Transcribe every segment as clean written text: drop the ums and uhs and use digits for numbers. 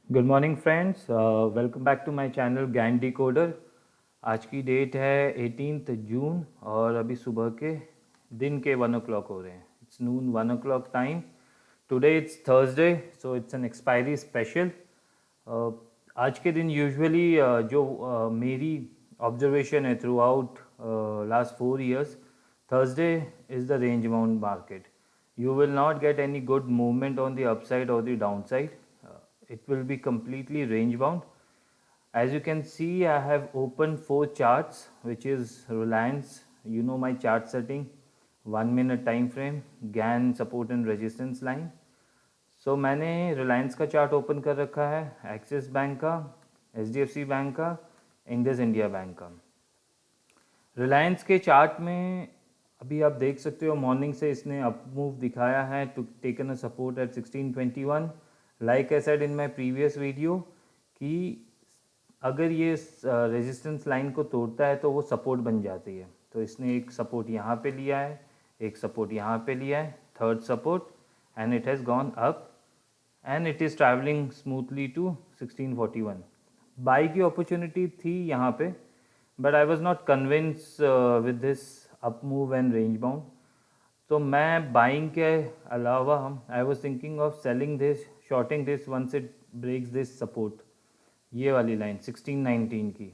Good morning friends, welcome back to my channel Gann Decoder. आज की date है 18th जून और अभी सुबह के दिन के 1 o'clock हो रहे हैं। It's Noon 1 o'clock time. Today it's Thursday, so it's an expiry special. आज के दिन यूजुअली जो मेरी ऑब्जर्वेशन है through out last 4 years, Thursday is the range bound market. You will not get any good movement on the upside or the downside. It will be completely range bound. As you can see, I have opened 4 charts, which is Reliance. You know my chart setting, 1 minute time frame, GAN support and resistance line. So मैंने रिलायंस का chart open कर रखा है, axis bank का, HDFC bank का, Indus India bank का। रिलायंस के chart में अभी आप देख सकते हो मॉर्निंग से इसने अप मूव दिखाया है to taken a support at 1621। Like I said in my previous video कि अगर ये रेजिस्टेंस लाइन को तोड़ता है तो वो सपोर्ट बन जाती है। तो इसने एक सपोर्ट यहाँ पे लिया है, एक सपोर्ट यहाँ पे लिया है, third support, and it has gone up and it is travelling smoothly to 1641। Buy की अपॉर्चुनिटी थी यहाँ पे, but I was not convinced with this up move and range bound. तो मैं बाइंग के अलावा हम I was thinking of selling this, shorting this once it breaks this support, ये वाली लाइन 1619 की।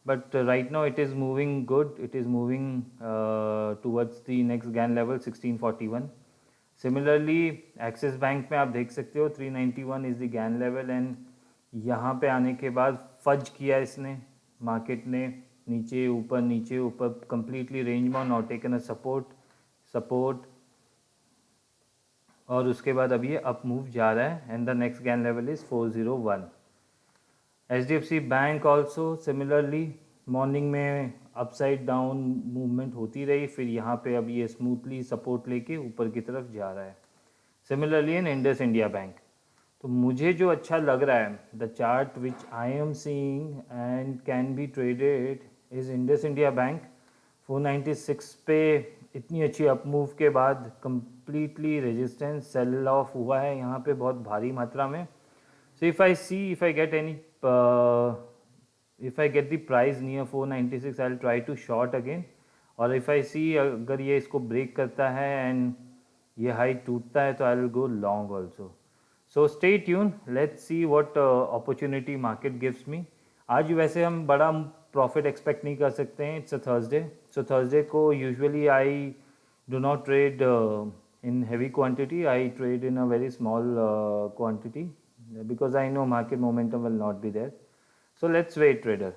But right now it is moving good, it is moving towards the next gain level 1641। Similarly Axis bank में आप देख सकते हो 391 is the Gann level, and यहाँ पे आने के बाद फज किया इसने, मार्केट ने नीचे ऊपर कंप्लीटली रेंज बाउंड और टेकन अ सपोर्ट, और उसके बाद अब ये अप मूव जा रहा है and the next gain level is 401। HDFC bank also similarly morning में अपसाइड डाउन मूवमेंट होती रही, फिर यहाँ पे अब ये स्मूथली सपोर्ट लेके ऊपर की तरफ जा रहा है। Similarly in Indus India bank. तो मुझे जो अच्छा लग रहा है, the chart which I am seeing and can be traded is Indus India bank. 496 पे इतनी अच्छी अप मूव के बाद कंप्लीटली रेजिस्टेंस सेल ऑफ हुआ है यहाँ पे बहुत भारी मात्रा में। So if I get any, if I get the price near 496, I'll try to short again. और if I see अगर ये इसको ब्रेक करता है एंड ये हाई टूटता है तो I will go long also. So stay tune, let's see what opportunity market gives me. आज वैसे हम बड़ा प्रॉफिट एक्सपेक्ट नहीं कर सकते हैं, it's a Thursday. So Thursday को usually I do not trade in heavy quantity. I trade in a very small quantity because I know market momentum will not be there. So let's wait, trader.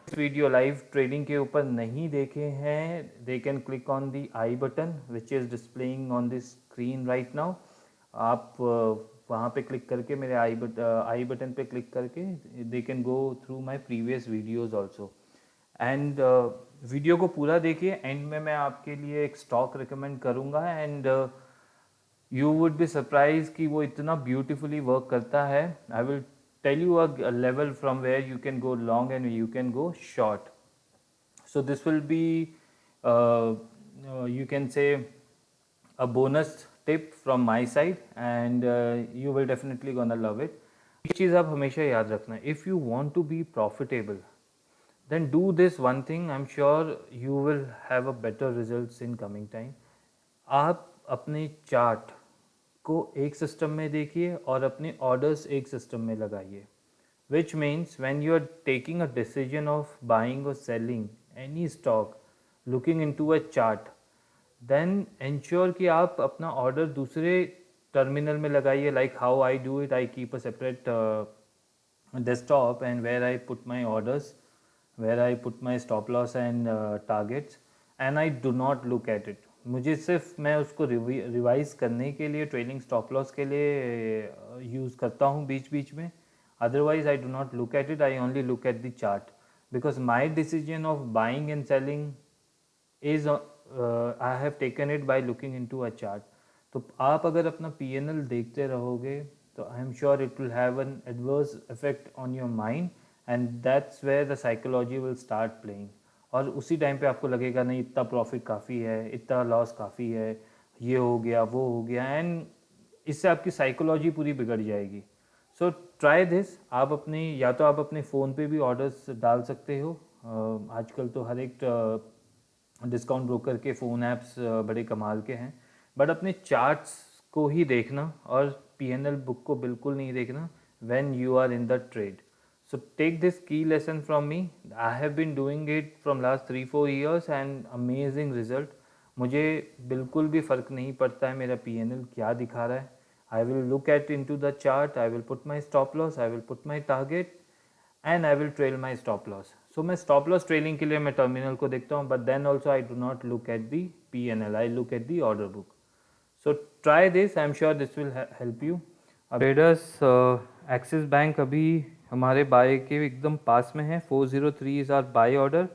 इस video live trading के ऊपर नहीं देखे हैं, they can click on the I button which is displaying on the screen right now. आप वहाँ पे click करके मेरे आई बटन पे क्लिक करके they can go through my previous videos also. And video को पूरा देखिए, एंड में मैं आपके लिए एक स्टॉक रिकमेंड करूँगा and you would be surprise कि वो इतना ब्यूटिफुली वर्क करता है। I will tell you a level from where you can go long and you can go short. So this will be, you can say, a bonus tip from my side, and you will definitely gonna love it. एक चीज़ आप हमेशा याद रखना, if you want to be profitable, then do this one thing. I'm sure you will have a better results in coming time. आप अपने chart को एक system में देखिए और अपने ऑर्डर्स एक सिस्टम में लगाइए, which means when you are taking a decision of buying or selling any stock looking into a chart, then ensure कि आप अपना ऑर्डर दूसरे टर्मिनल में लगाइए। like how I do it, I keep a separate desktop and where I put my orders, where I put my stop loss and targets, and I do not look at it. मुझे सिर्फ मैं उसको revise करने के लिए trailing stop loss के लिए use करता हूँ बीच बीच में। Otherwise, I do not look at it. I only look at the chart because my decision of buying and selling is I have taken it by looking into a chart. तो आप अगर अपना PNL देखते रहोगे तो I am sure it will have an adverse effect on your mind, and that's where the psychology will start playing. और उसी time पे आपको लगेगा नहीं इतना प्रॉफिट काफ़ी है, इतना लॉस काफ़ी है, ये हो गया वो हो गया, एंड इससे आपकी साइकोलॉजी पूरी बिगड़ जाएगी। सो ट्राई दिस। आप अपने या तो आप अपने फ़ोन पे भी ऑर्डर्स डाल सकते हो। आजकल तो हर एक डिस्काउंट ब्रोकर के फ़ोन ऐप्स बड़े कमाल के हैं। बट अपने चार्ट्स को ही देखना और पीएनएल बुक को बिल्कुल नहीं देखना when you are in the trade. So take this key lesson from me. I have been doing it from last 3-4 years and amazing result. मुझे बिल्कुल भी फ़र्क नहीं पड़ता है मेरा पीएनएल क्या दिखा रहा है। I will look at into the chart, I will put my stop loss, I will put my target and I will trail my stop loss. So मैं स्टॉप लॉस ट्रेलिंग के लिए मैं टर्मिनल को देखता हूँ, but then also I do not look at the P N L, I look at the order book. So try this, I am sure this will help you. Traders, Axis bank अभी हमारे buy के एकदम पास में है। 403 is our buy order.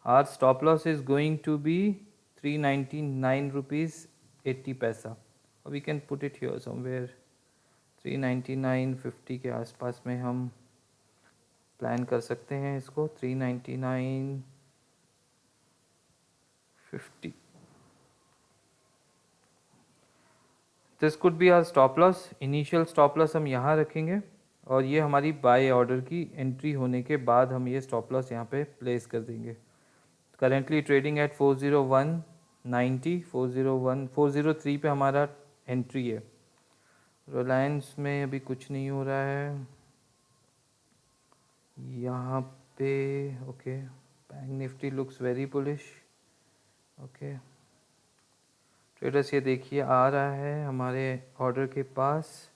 Our stop loss is going to be 399 rupees 80 paisa. We can put it here somewhere 399.50 के आसपास में हम प्लान कर सकते हैं इसको। 399.50 this could be our stop loss. Initial stop loss हम यहाँ रखेंगे और ये हमारी बाय ऑर्डर की एंट्री होने के बाद हम ये स्टॉप लॉस यहाँ पे प्लेस कर देंगे। करेंटली ट्रेडिंग एट 401.90, 403 पे हमारा एंट्री है। रिलायंस में अभी कुछ नहीं हो रहा है यहाँ पे। Okay, bank Nifty looks very bullish. Okay traders, ये देखिए आ रहा है हमारे ऑर्डर के पास।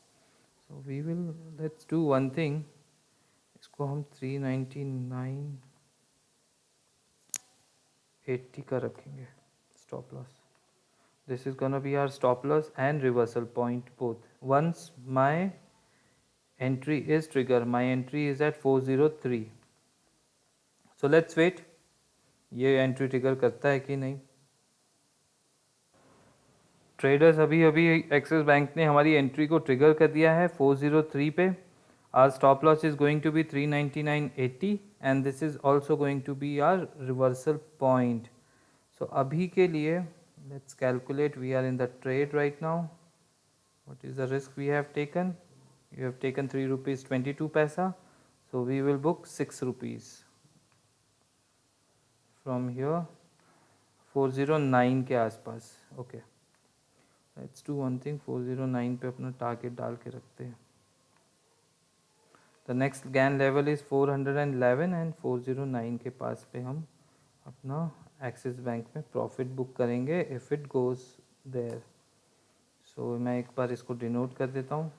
So we will let's do one thing, इसको हम 399.80 का रखेंगे stop loss. This is gonna be our stop loss and reversal point both. Once my entry is trigger, my entry is at 403. so let's wait, ये entry trigger करता है कि नहीं। Traders, अभी अभी एक्सिस बैंक ने हमारी एंट्री को ट्रिगर कर दिया है 403 पे। Our stop loss is going to be 399.80 and this is also going to be our reversal point. So अभी के लिए let's calculate, we are in the trade right now. What is the risk we have taken? You have taken 3 rupees 22 paisa, so we will book 6 rupees from here 409 के आसपास। Okay let's do one thing, 409 पे अपना target डाल के रखते हैं। The next gain level is 411 and 409 के पास पे हम अपना एक्सिस बैंक में प्रॉफिट बुक करेंगे if it goes there. So मैं एक बार इसको डिनोट कर देता हूँ।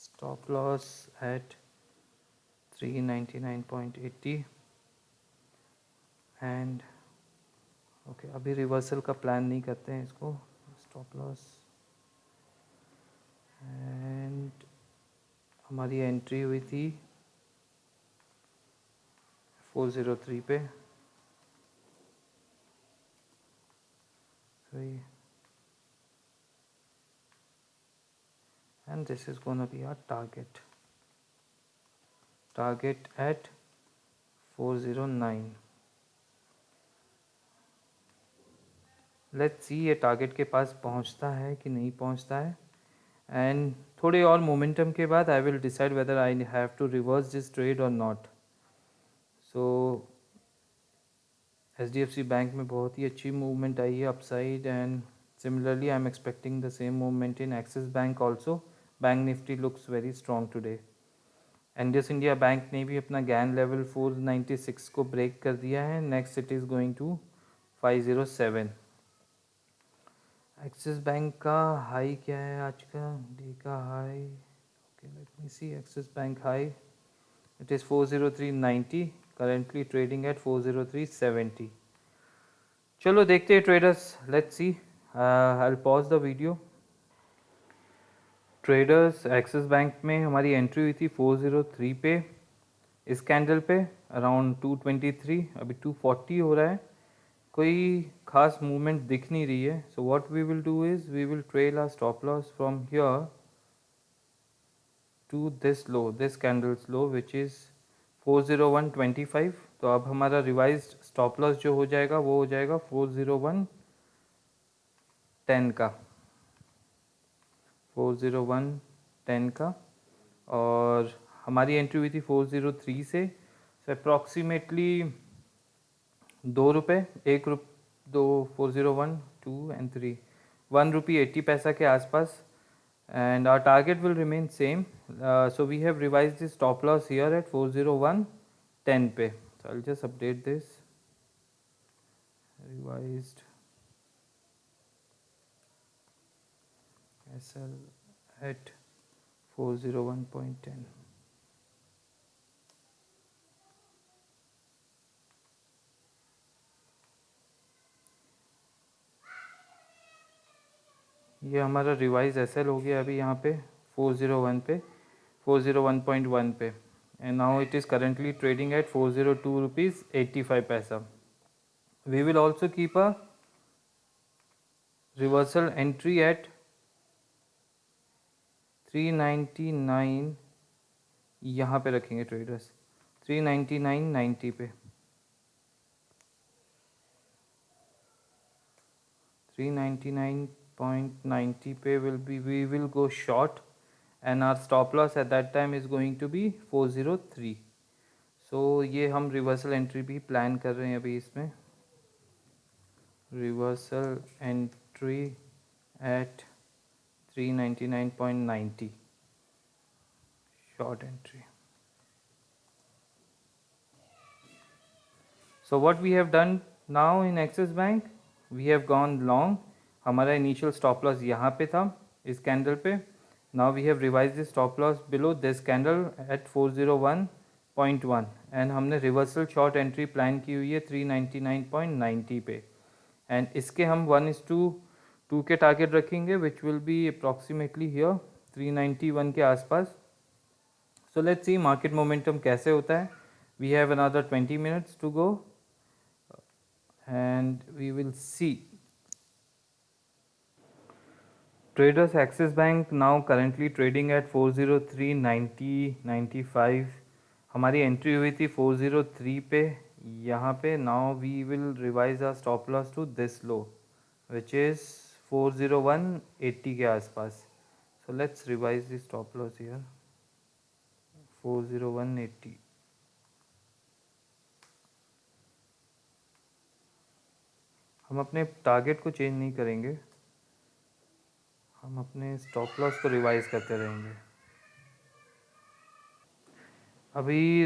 Stop loss at 399.80 and okay अभी रिवर्सल का प्लान नहीं करते हैं इसको। स्टॉप लॉस एंड हमारी एंट्री हुई थी 403 पे। 3 and this is going to be our target at 409। Let's see ये टारगेट के पास पहुंचता है कि नहीं पहुंचता है। एंड थोड़े और मोमेंटम के बाद I will decide whether I have to reverse this trade और नॉट। सो HDFC बैंक में बहुत ही अच्छी मूवमेंट आई है upside and similarly I am expecting the same movement in Axis Bank also. Bank Nifty looks very strong today. Indus India Bank ने भी अपना गैन लेवल 496 को ब्रेक कर दिया है। Next it is going to 507। Axis bank का high क्या है आज का, डे का high? Okay let me see. Axis bank high it is 403.90, currently trading at 403.70। चलो देखते हैं traders, let's see. I will pause the video. Traders, Axis bank में हमारी एंट्री हुई थी 403 पे। इस कैंडल पे अराउंड 223, अभी 240 हो रहा है। कोई खास मूवमेंट दिख नहीं रही है। So what we will do is we will trail our stop loss from here to this low, this candles low which is 401.25। तो अब हमारा रिवाइज्ड स्टॉप लॉस जो हो जाएगा वो हो जाएगा 401.25। 10 का, 401.10 का, और हमारी एंट्री हुई थी 403 से, सो अप्रॉक्सीमेटली 2 रुपये, 1 401, 2 and 3, 1 रुपी 80 पैसा के आसपास, and our target will remain same. So we have revised the stop loss here at 401.10 पे. So I'll just update this. Revised SL at 401.10. ये हमारा रिवाइज एसएल हो गया अभी यहाँ पे 401 पे, 401.1 पे, and now it is currently trading at 402 rupees 85 paisa. We will also keep a reversal entry at 399, यहाँ पे रखेंगे ट्रेडर्स 399.90 पे, 399.90 पे we will go short, and our stop loss at that time is going to be 403. so ये हम reversal entry भी plan कर रहे हैं अभी इसमें, reversal entry eight 399.90 short entry. So what we have done now in Axis Bank, we have gone long. हमारा initial stop loss यहाँ पे था इस कैंडल पे. Now we have revised the stop loss below this candle at 401.1, and हमने reversal short entry plan की हुई है 399.90 पे, and इसके हम 1:2 के टारगेट रखेंगे, which will be approximately here 391 के आसपास. So let's see market momentum कैसे होता है. We have another 20 minutes to go, and we will see. Traders Axis Bank now currently trading at 403.90-95. हमारी एंट्री हुई थी 403 पे यहाँ पे. Now we will revise our stop loss to this low, which is 401.80 के आसपास. So let's revise the stop loss here, 401.80. हम अपने टारगेट को चेंज नहीं करेंगे, हम अपने स्टॉप लॉस को रिवाइज करते रहेंगे. अभी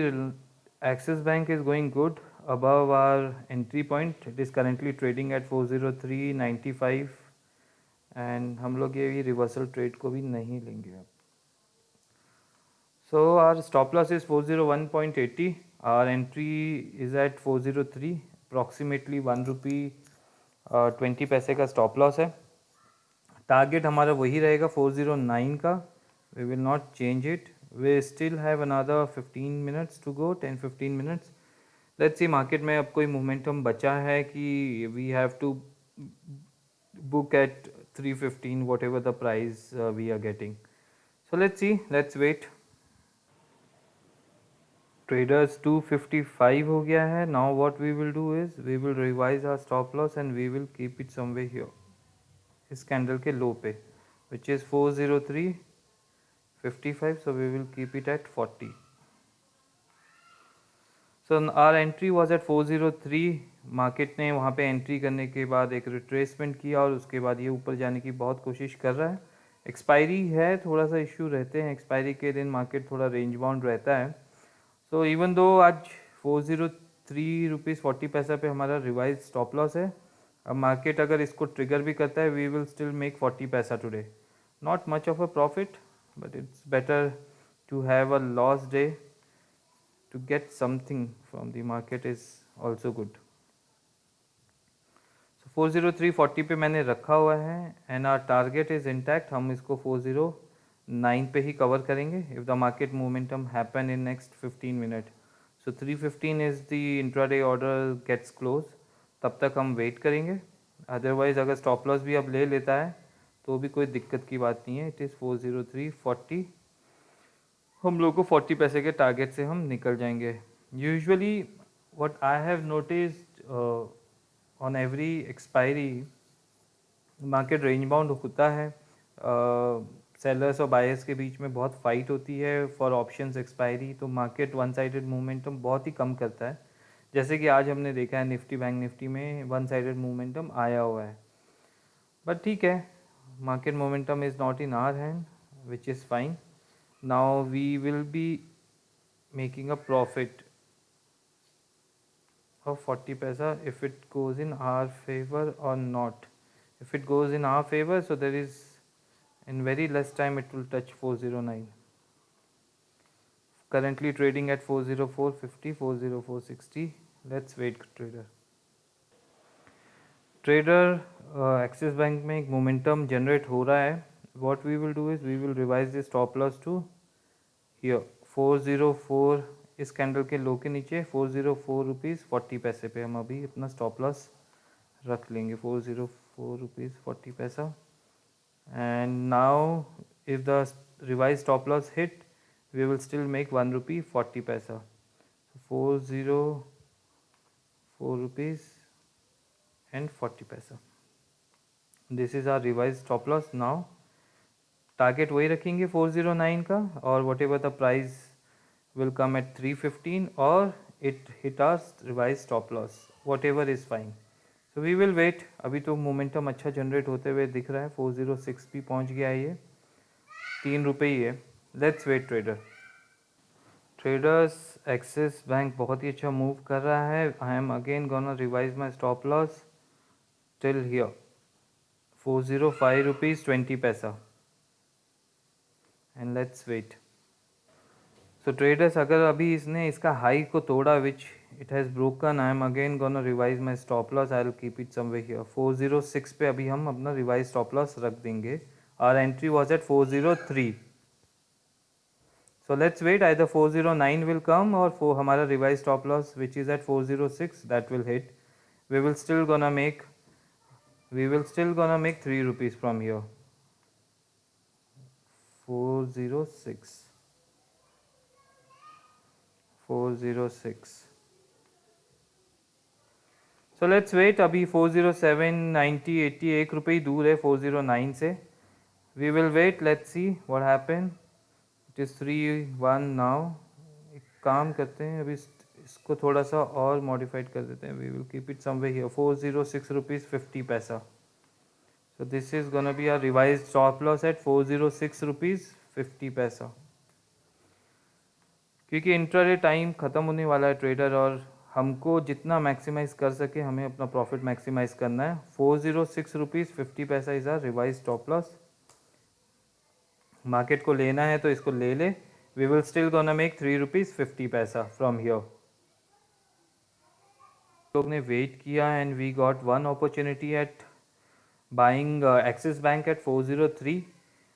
Axis bank is going good above our entry point. It is currently trading at 403.95, and हम लोग ये रिवर्सल ट्रेड को भी नहीं लेंगे अब. So our stop loss is 401.80. Our entry is at 403, approximately 1 rupee 20 पैसे का स्टॉप लॉस है. टारगेट हमारा वही रहेगा 409 का. We will not change it. We still have another 15 minutes to go, 10-15 minutes. Let's see market में अब कोई मोमेंटम बचा है कि we have to book at 315 whatever the price we are getting. So let's see, let's wait. Traders 255 हो गया है. Now what we will do is we will revise our stop loss and we will keep it someway here, इस candle के लो पे, which is 403.55. so we will keep it at 40. so our entry was at 403. Market ने वहाँ पे entry करने के बाद एक रिट्रेसमेंट किया और उसके बाद ये ऊपर जाने की बहुत कोशिश कर रहा है. एक्सपायरी है, थोड़ा सा इश्यू रहते हैं एक्सपायरी के दिन, मार्केट थोड़ा रेंज बाउंड रहता है. सो इवन दो आज 403 रुपीज़ 40 पैसा पे हमारा रिवाइज स्टॉप लॉस है. अब मार्केट अगर इसको ट्रिगर भी करता है, वी विल स्टिल मेक 40 पैसा today. Not much of a profit, but it's better to have a loss day. To get something from the market is also good. So 403.40 पे मैंने रखा हुआ है, and our target is intact. हम इसको 409 पे ही कवर करेंगे if the market momentum happen in next 15 minute. So 315 is the intraday order gets close, तब तक हम वेट करेंगे. अदरवाइज़ अगर स्टॉप लॉस भी अब ले लेता है तो भी कोई दिक्कत की बात नहीं है. It is 403.40. हम लोग को 40 पैसे के टारगेट से हम निकल जाएंगे. Usually what I have noticed on every expiry market range bound होता है, सेलर्स और बायर्स के बीच में बहुत फाइट होती है फॉर ऑप्शंस एक्सपायरी, तो मार्केट वन साइडेड मोमेंटम बहुत ही कम करता है। जैसे कि आज हमने देखा है निफ्टी बैंक निफ्टी में वन साइडेड मोमेंटम आया हुआ है, बट ठीक है, market momentum is not in our hand, which is fine. Now we will be making a profit of 40 paisa if it goes in our favor or not. If it goes in our favor, so there is in very less time it will touch 409. Currently trading at 404.50, 404.60. Let's wait trader. Trader Axis bank में एक momentum generate हो रहा है. What we will do is we will revise this stop loss to here 404. इस candle के लो के नीचे 404 rupees 40 पैसे पे हम अभी अपना स्टॉप लॉस रख लेंगे, 404 रुपीज़ 40 पैसा. And now if the revise stop loss hit we will still make 1 rupee 40 paisa. 404 rupees and 40 paisa. This is our revised stop loss. Now target वही रखेंगे 409 का, और whatever the price will come at 315 or it hit our revised stop loss, whatever is fine. So we will wait. अभी तो momentum अच्छा generate होते हुए दिख रहा है. 406 भी पहुंच गया है, ये 3 रुपये ही है. Let's wait trader. Traders Axis bank बहुत ही अच्छा मूव कर रहा है. I am again gonna revise my stop loss till here 405 rupees 20 paisa. And let's wait. So traders अगर अभी इसने इसका हाई को तोड़ा which it has broken, I am again gonna revise my stop loss. I will keep it somewhere here 406 पे अभी हम अपना रिवाइज स्टॉप लॉस रख देंगे. Our entry was at 403. So let's wait, either 409 will come or for हमारा revised stop loss which is at 406 that will hit. We will still gonna make 3 rupees from here. 406. So let's wait. अभी 407, 90, 80 1 रुपये दूर है 409 से. We will wait. Let's see what happened. It is 3-1 now. एक काम करते हैं, अभी इसको थोड़ा सा और मॉडिफाइड कर देते हैं. We will keep it somewhere here 406 rupees 50 paisa. So this is gonna be our revised stop loss at 406 rupees 50 paisa. क्योंकि इंट्राडे टाइम ख़त्म होने वाला है ट्रेडर, और हमको जितना मैक्सिमाइज़ कर सके हमें अपना प्रॉफिट मैक्सिमाइज़ करना है. 406 rupees 50 paisa is our revise stop loss. Market को लेना है तो इसको ले ले. We will still gonna make 3 rupees 50 paisa from here. लोग ने वेट किया and we got one opportunity at buying Axis bank at 403.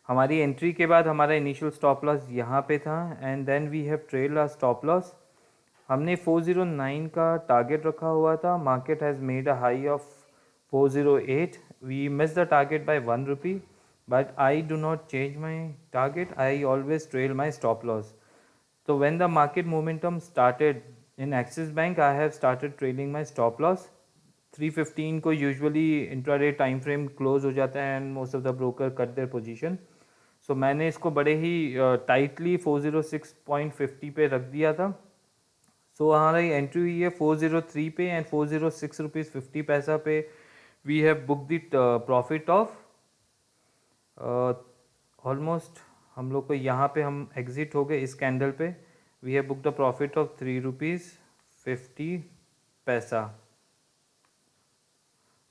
हमारी एंट्री के बाद हमारा इनिशियल स्टॉप लॉस यहाँ पे था and then we have trailed our stop loss. हमने 409 का टारगेट रखा हुआ था. Market has made a high of 408. We miss the target by 1 rupee. But I do not change my target. I always trail my stop loss. So when the market momentum started in Axis Bank, I have started trailing my stop loss. 315 को usually intraday time frame close हो जाता है and most of the broker cut their position. So मैंने इसको बड़े ही tightly 406.50 पे रख दिया था. So हमारी एंट्री हुई है 403 पे एंड 406 रुपीज़ 50 पैसा पे we have booked the profit of almost हम लोग को यहाँ पे हम एग्जिट हो गए इस कैंडल पे. We have booked a profit of 3 rupees 50 paisa.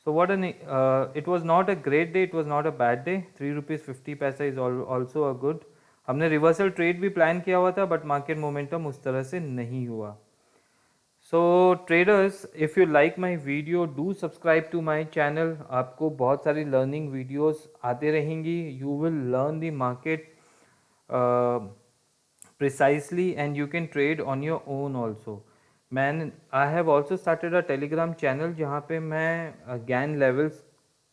So what an it was not a great day, it was not a bad day. 3 rupees 50 paisa is also a good. हमने रिवर्सल ट्रेड भी plan किया हुआ था but market momentum उस तरह से नहीं हुआ. So traders, if you like my video do subscribe to my channel. आपको बहुत सारी लर्निंग वीडियोस आते रहेंगी. You will learn the market precisely and you can trade on your own also. I have also started a Telegram channel जहाँ पे मैं Gann levels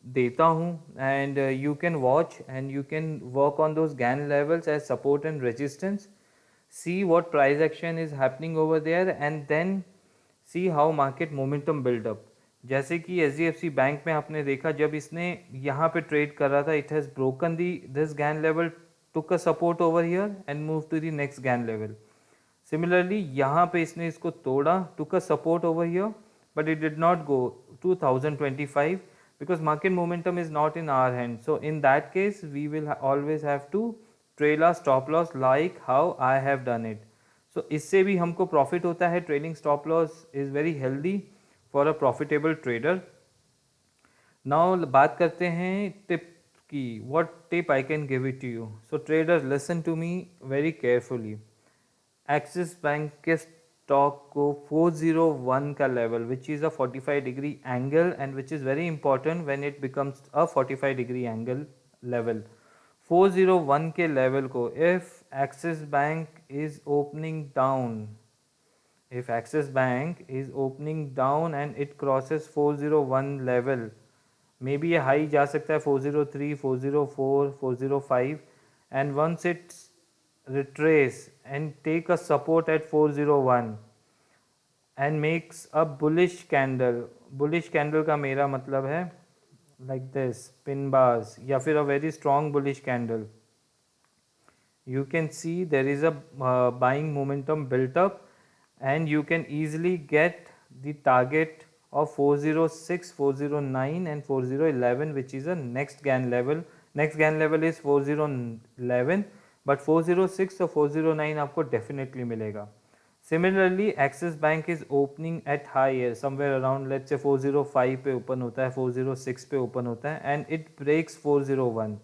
देता हूँ and you can watch and you can work on those Gann levels as support and resistance. See what price action is happening over there and then see how market momentum build up. जैसे कि HDFC bank में आपने देखा जब इसने यहाँ पे trade कर रहा था, it has broken this Gann level, took a support over here and move to the next gain level. Similarly यहाँ पे इसने इसको तोड़ा, took a support over here, but it did not go to 1025 because market momentum is not in our hand. So in that case we will always have to trail our stop loss like how I have done it. So इससे भी हमको profit होता है. Trailing stop loss is very healthy for a profitable trader. Now बात करते हैं tip की. What tip I can give it to you? So traders, listen to me very carefully. Axis bank के स्टॉक को 401 का level which is a 45 degree angle and which is very important when it becomes a 45 degree angle level. 401 के level को if axis bank is opening down, if Axis Bank is opening down and it crosses 401 level, maybe ये high जा सकता है 403, 404, 405 and once it retrace and take a support at 401 and makes a bullish candle. bullish candle का मेरा मतलब है like this pin bars या फिर a very strong bullish candle. You can see there is a buying momentum built up and you can easily get the target of 406, 409 and 4011 which is a next GAN level. Next GAN level is 4011 but 406 or 409 आपको definitely मिलेगा. Similarly, Axis Bank is opening at high somewhere around let's say 405 पे open होता है, 406 पे open होता है and it breaks 401.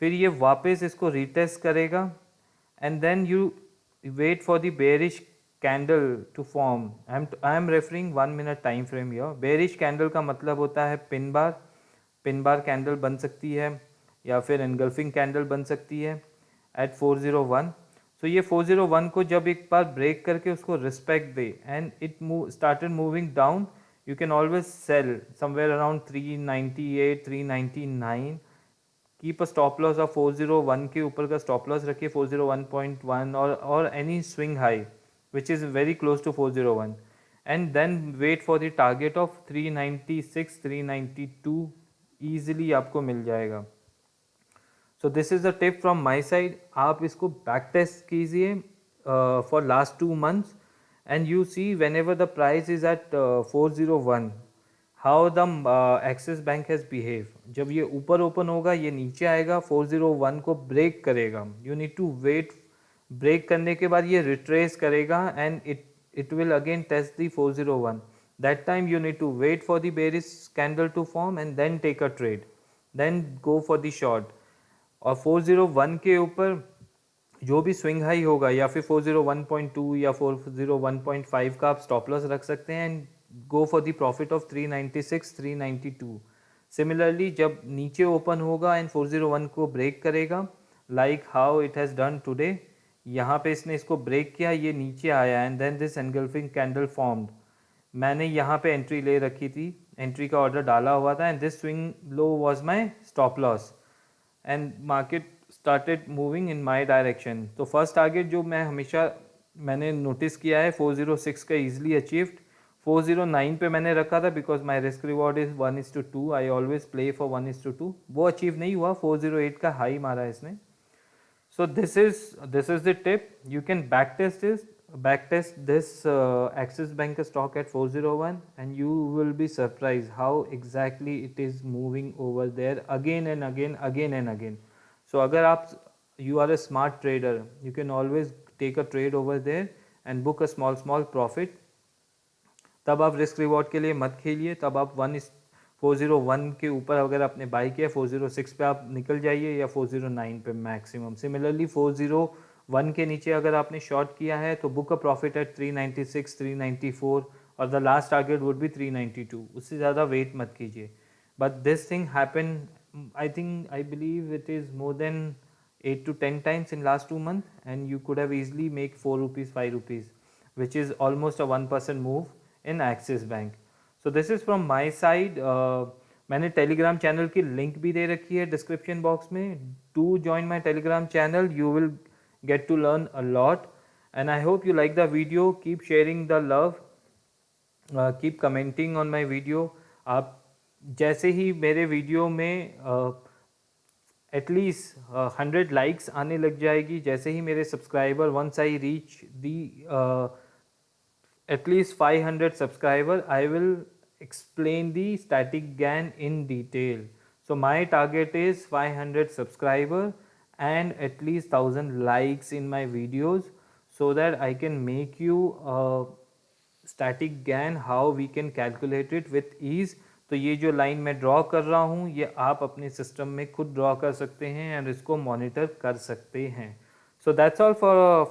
फिर ये वापस इसको रीटेस्ट करेगा and then you wait for the bearish candle to form. I am referring 1 minute time frame here. Bearish candle का मतलब होता है पिन बार कैंडल बन सकती है या फिर एनगल्फिंग कैंडल बन सकती है एट 401. सो ये 401 को जब एक बार ब्रेक करके उसको रिस्पेक्ट दे and it started moving down, you can always sell somewhere around 398, 399. Keep a stop loss of 401 के ऊपर का स्टॉप लॉस रखिए 401.1 और any swing high which is very close to 401 and then wait for the target of 396, 392 easily आपको मिल जाएगा. So this is a tip from my side. आप इसको बैक टेस्ट कीजिए for last 2 months and you see whenever the price is at 401 how the Axis bank has behave. जब ये ऊपर open होगा ये नीचे आएगा, 401 को ब्रेक करेगा. You need to wait. Break करने के बाद ये रिट्रेस करेगा and it will again test the 401. That time you need to wait for the bearish candle to form and then take a trade, then go for the short. और 401 के ऊपर जो भी स्विंग हाई होगा या फिर 401.2 या 401.5 का आप स्टॉप लॉस रख सकते हैं and go for the profit of 396, 392. Similarly, जब नीचे ओपन होगा एंड 401 को ब्रेक करेगा like how it has done today, यहाँ पे इसने इसको ब्रेक किया, ये नीचे आया and then this engulfing candle formed. मैंने यहाँ पे एंट्री ले रखी थी, एंट्री का ऑर्डर डाला हुआ था and this swing low was my stop loss and market started moving in my direction. तो फर्स्ट टारगेट जो मैं हमेशा मैंने नोटिस किया है 406 का ईजिली अचीव्ड. 409 पे मैंने रखा था because my risk reward is 1:2. I always play for 1:2. वो अचीव नहीं हुआ. 408 का हाई मारा है इसने. So this is the tip. You can back test this Axis bank stock at 401 and you will be surprise how exactly it is moving over there again and again. So अगर आप you are a smart trader, you can always take a trade over there and book a small profit. तब आप risk reward के लिए मत खेलिए. तब आप 401 के ऊपर अगर आपने बाई किया 406 पे आप निकल जाइए या 409 पे मैक्सिमम. सिमिलरली 401 के नीचे अगर आपने शॉर्ट किया है तो बुक अ प्रॉफिट एट 396, 394 और the last target would be 392. उससे ज़्यादा वेट मत कीजिए. But this thing happen, I believe it is more than 8 to 10 times in last 2 months and you could have easily make 4 rupees, 5 rupees, which is almost a 1% move in Axis Bank. So this is from my side. मैंने Telegram channel की link भी दे रखी है description box में. Do join my Telegram channel. You will get to learn a lot and I hope you like the video. Keep sharing the love keep commenting on my video. आप जैसे ही मेरे video में at least 100 likes आने लग जाएगी, जैसे ही मेरे subscriber, once I reach the at least 500 subscriber, I will explain the static GAN in detail. So my target is 500 subscriber and at least 1000 likes in my videos, so that I can make you a static GAN how we can calculate it with ease. तो ये जो line मैं draw कर रहा हूँ, ये आप अपने सिस्टम में खुद ड्रॉ कर सकते हैं एंड इसको मॉनिटर कर सकते हैं। So that's all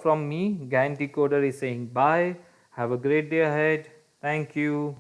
from me. GAN Decoder is saying bye. Have a great day ahead. Thank you.